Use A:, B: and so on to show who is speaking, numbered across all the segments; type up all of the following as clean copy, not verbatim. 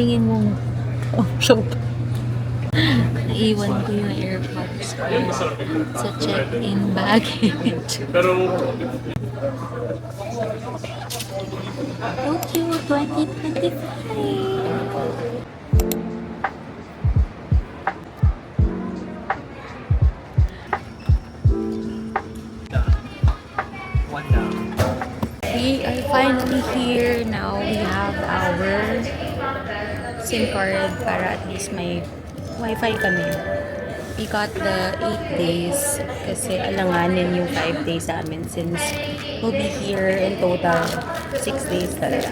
A: tingin mo? Oh, shop. Naiwan ko yung AirPods ko sa check-in baggage. Tokyo 2025! We are finally here now. We have our SIM card para at least may Wi-Fi kami. We got the 8 days kasi alanganin yung 5 days sa amin since we'll be here in total 6 days talaga.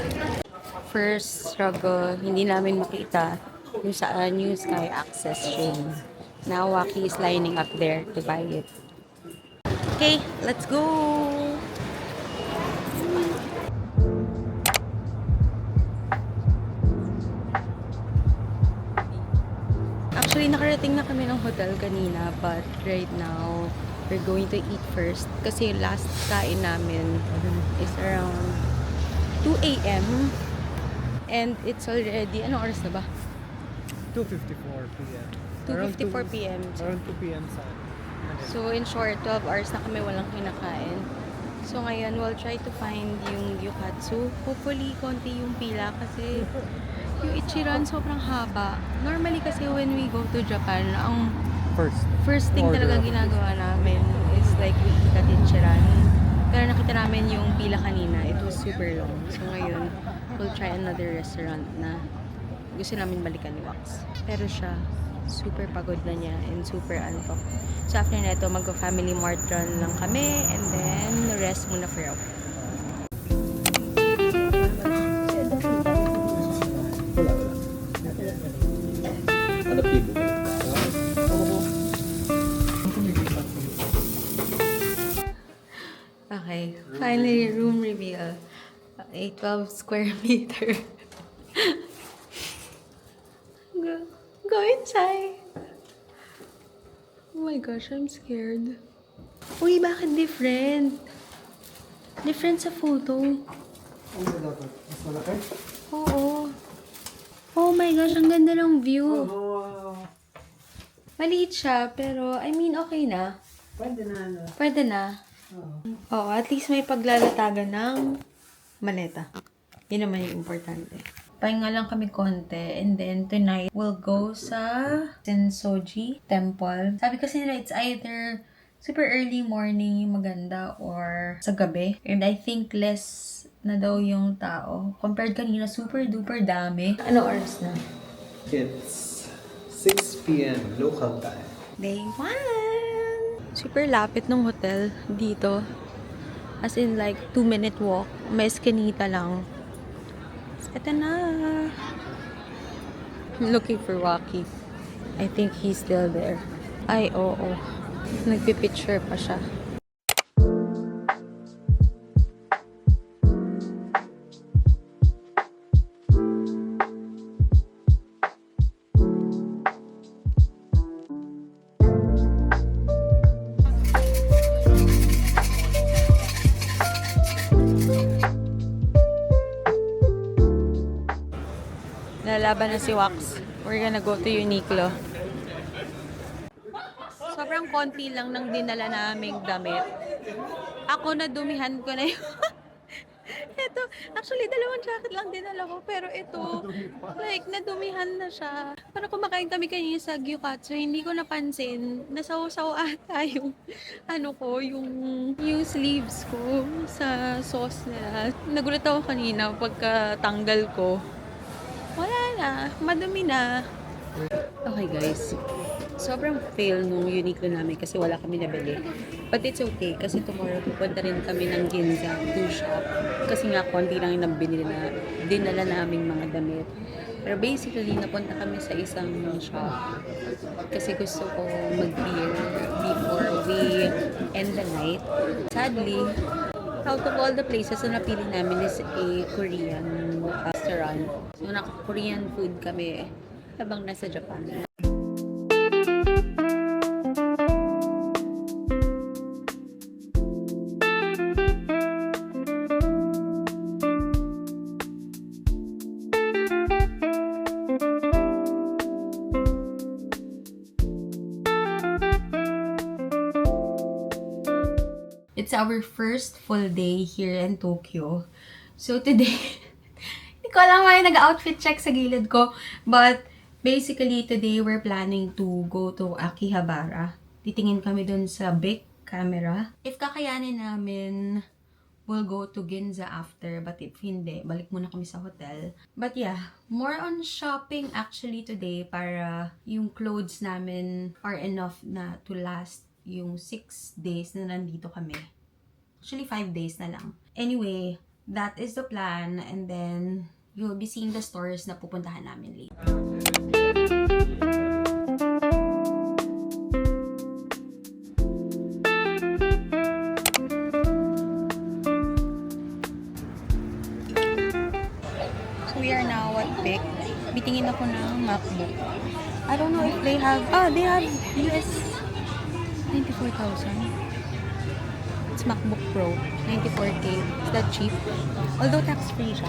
A: First struggle, hindi namin makita kung saan yung Sky Access yun. Now, Waki is lining up there to buy it. Okay, let's go! Actually, nakarating na kami ng hotel kanina, but right now, we're going to eat first. Kasi yung last kain namin is around 2 a.m. And it's already, anong oras na ba?
B: 2:54 p.m.
A: 2:54 p.m.
B: Around 2 p.m. sa
A: So, in short, 12 hours na kami walang kinakain. So, ngayon, we'll try to find yung Gyukatsu. Hopefully, konti yung pila kasi yung Ichiran sobrang haba. Normally kasi when we go to Japan, ang first thing talaga ginagawa namin is like we eat at Ichiran. Pero nakita namin yung pila kanina. It was super long. So, ngayon, we'll try another restaurant na gusto namin balikan ni Wax. Pero siya, super pagod na niya and super antok. So after na ito, mag-family mart run lang kami and then rest muna for out. Okay, finally room reveal. A 12 square meter. Go inside. Oh my gosh, I'm scared. Uy, bakit different? Different sa photo.
B: Mas malaki?
A: Oo. Oh my gosh, ang ganda ng view. Maliit siya, pero I mean, okay na.
B: Pwede na ano.
A: Pwede na. Oo, at least may paglalatagan ng maleta. Yun naman yung importante. Pahinga lang kami konti and then tonight we'll go sa Sensoji Temple. Sabi kasi nila it's either super early morning yung maganda or sa gabi. And I think less na daw yung tao. Compared kanina, super duper dami. Ano oras na?
B: It's 6 p.m. local time.
A: Day 1! Super lapit ng hotel dito. As in like 2-minute walk. May eskinita lang. Ito na. I'm looking for Waki. I think he's still there. Ay, oo. Nagpipicture pa siya. Nalaban na si Wax. We're gonna go to Uniqlo. Sobrang konti lang ng dinala naming damit. Ako nadumihan ko na yun. Ito, actually, dalawang jacket lang dinala ko. Pero ito, like, nadumihan na siya. Parang kumakain kami kanina sa Gyukatsu, hindi ko napansin. Nasaw-saw ata yung, ano ko, yung sleeves ko sa sauce nila. Nagulat ako kanina pagkatanggal ko. Wala na. Madumi na. Okay guys. Sobrang fail nung Uniqlo namin kasi wala kami nabili. But it's okay kasi tomorrow pupunta rin kami ng Ginza to shop. Kasi nga konti lang yung dinala naming mga damit. Pero basically, napunta kami sa isang shop kasi gusto ko mag-beer before we end the night. Sadly, out of all the places na napili namin is a Korean restaurant. So, naka-Korean food kami habang nasa Japan. It's our first full day here in Tokyo. So today, hindi ko alam why nag-outfit check sa gilid ko. But basically, today we're planning to go to Akihabara. Titingin kami dun sa big camera. If kakayanin namin, we'll go to Ginza after. But if hindi, balik muna kami sa hotel. But yeah, more on shopping actually today para yung clothes namin are enough na to last yung 6 days na nandito kami. Actually, 5 days na lang. Anyway, that is the plan. And then, you'll be seeing the stores na pupuntahan namin later. So, we are now at BIC. Bitingin ako ng MacBook. I don't know if they have... they have US 94,000. It's MacBook Pro. 94K. Is that cheap? Although tax-free siya.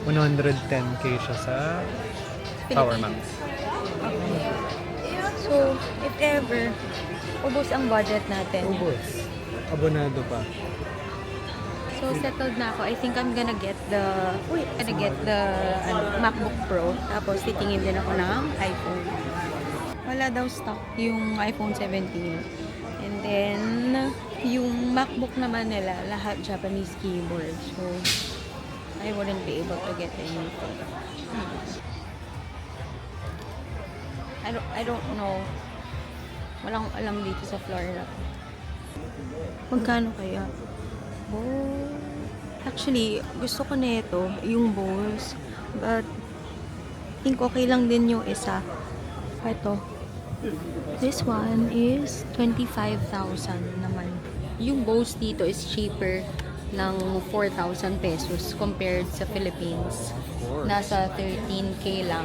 B: 110k siya sa Power Max.
A: Okay. So, if ever, ubos ang budget natin.
B: Ubus. Abonado pa.
A: So, settled na ako. I think I'm gonna get the MacBook Pro. Tapos, titingin din ako ng iPhone. Wala daw stock yung iPhone 17. And then, yung MacBook naman nila, lahat Japanese keyboard. So, I wouldn't be able to get anything. I don't know. Walang alam dito sa Florida. Magkano kaya? Oh. Actually, gusto ko na ito, yung Bose. But, I think okay lang din yung isa. Ito. This one is 25,000 naman. Yung Bose dito is cheaper ng 4,000 pesos compared sa Philippines. Nasa 13K lang.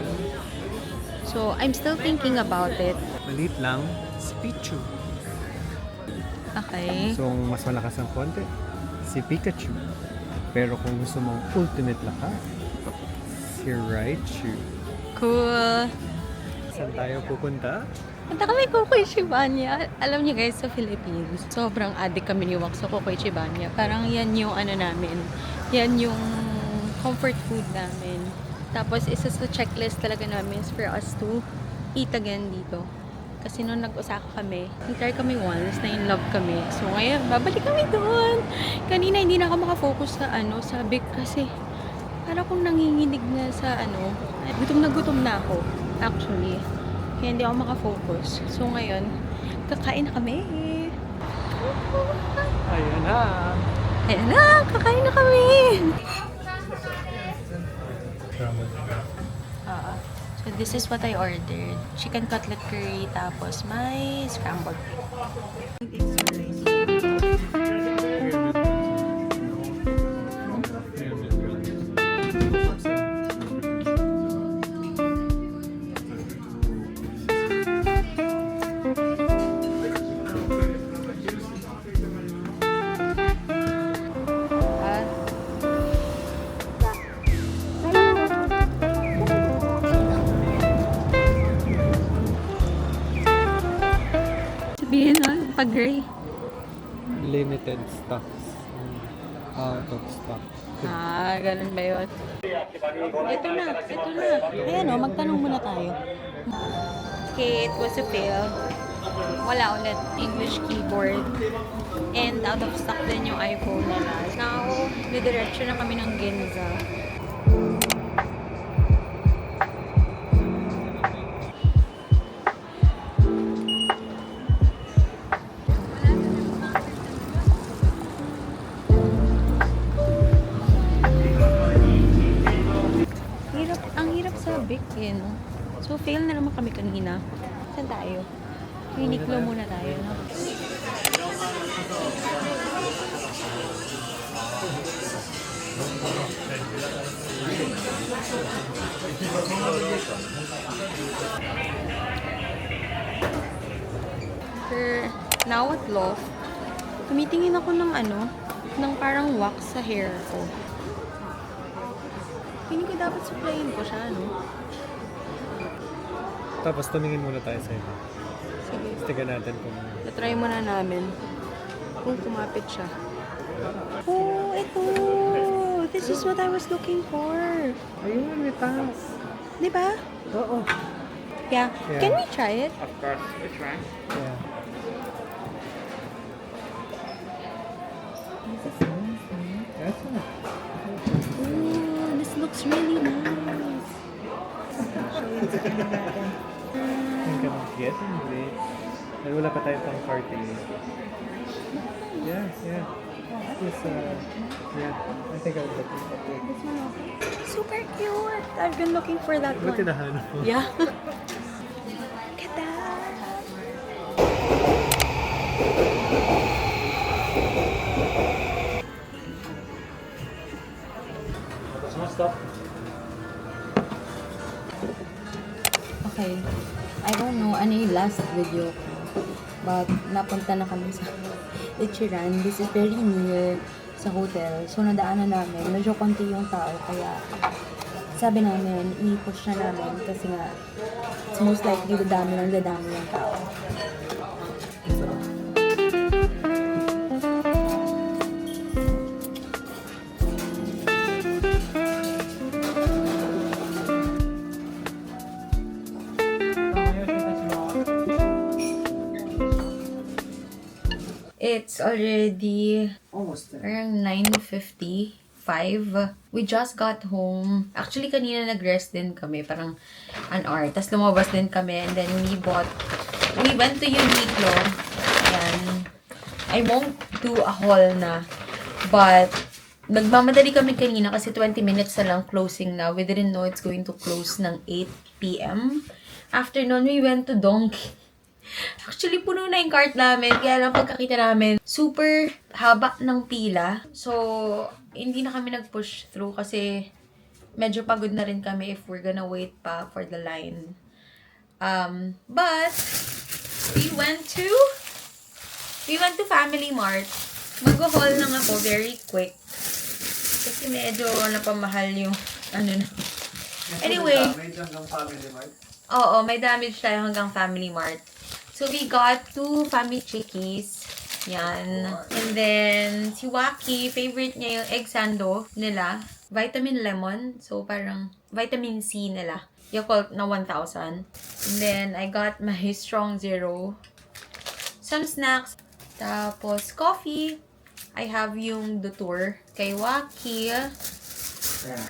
A: So, I'm still thinking about it.
B: Malit lang, Pichu.
A: Okay.
B: So, mas malakas ang konti, si Pikachu. Pero kung gusto mong ultimate lakas, si Raichu.
A: Cool.
B: Saan tayo pupunta?
A: Punta kami Kukoy Chibanya. Alam niyo guys, sa Philippines, sobrang addict kami ni Wak sa Kukoy Chibanya. Parang yan yung ano namin. Yan yung comfort food namin. Tapos, isa sa checklist talaga namin is for us to eat again dito. Kasi nung nag-Osaka kami, nag-try kami once, na in love kami. So, ngayon, babalik kami doon. Kanina, hindi na ako makafocus sa sa big kasi para kong nanginginig na sa gutom na ako, actually. Kaya hindi ako makafocus. So, ngayon, kakain na kami.
B: Ayan na!
A: Ayan na, kakain na kami! So, this is what I ordered. Chicken cutlet curry, tapos may scrambled egg. Sabihin na, pag-gray.
B: Limited stocks. Out of stock.
A: Ganun ba yun? Ito na. Ayan o, magtanong muna tayo. Okay, it was a fail. Wala ulit English keyboard. And out of stock din yung iPhone nila. Now, didiretso na kami ng Ginza. No? So, fail na naman kami kanina. Saan tayo? Uniqlo muna tayo, no? Now at Loft, tumitingin ako ng ng parang wax sa hair ko. Hindi ko dapat supplyin ko siya, no?
B: Tapos tumingin muna tayo sa iba.
A: Sige.
B: Tiga natin kung...
A: Try muna namin. kung kumapit siya. Oh, ito! This is what I was looking for.
B: Ayun, may taas.
A: Di ba?
B: Oo.
A: Yeah.
B: Yeah.
A: Can we try it?
C: Of course, which one?
B: Yeah. That's it.
A: Ooh, this looks really nice.
B: Yung ka mag-get? Hindi. Ay, wala pa tayo pang party. Yeah, yeah. This, yeah. I think I'll get this.
A: Super cute. I've been looking for that
B: Buti
A: one.
B: nahanap mo.
A: Yeah. Look at that.
D: Okay. I don't know ano yung last video ko. But napunta na kami sa Ichiran. This is very near sa hotel. So nadaanan namin. Medyo konti yung tao. Kaya sabi namin, i-push na namin. Kasi nga, it's most likely dadami yung tao. It's already
B: Almost there.
D: parang 9:55. We just got home. Actually, kanina nag-rest din kami. Parang an hour. Tapos lumabas din kami. And then we went to Uniqlo. Ayan. I won't do a haul na. But, nagmamadali kami kanina kasi 20 minutes na lang closing na. We didn't know it's going to close ng 8 p.m. After nun, we went to Donkey. Actually, puno na yung cart namin. Kaya lang pagkakita namin, super haba ng pila. So, hindi na kami nag-push through kasi medyo pagod na rin kami if we're gonna wait pa for the line. But, we went to Family Mart. Mag-haul lang ako very quick. Kasi medyo napamahal yung ano na. Anyway. Oo, may damage tayo hanggang Family Mart. So, we got 2 family chickies. Yan. And then, si Waki, favorite niya yung egg sando nila. Vitamin lemon. So, parang vitamin C nila. Yakult na 1,000. And then, I got my Strong Zero. Some snacks. Tapos, coffee. I have yung Dutour kay Waki.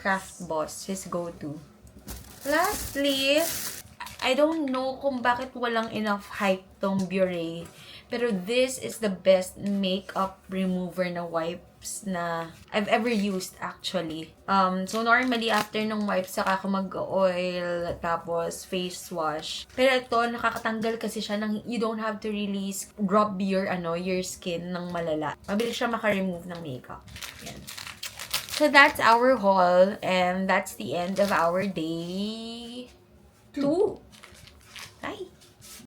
D: Craft Boss. His go-to. Lastly, I don't know kung bakit walang enough hype tong Biore. Pero this is the best makeup remover na wipes na I've ever used actually. So normally after ng wipes saka ako mag-oil tapos face wash. Pero ito nakakatanggal kasi siya ng you don't have to really rub your skin ng malala. Mabilis siya maka-remove ng makeup. Yan. So that's our haul and that's the end of our day 2. Bye!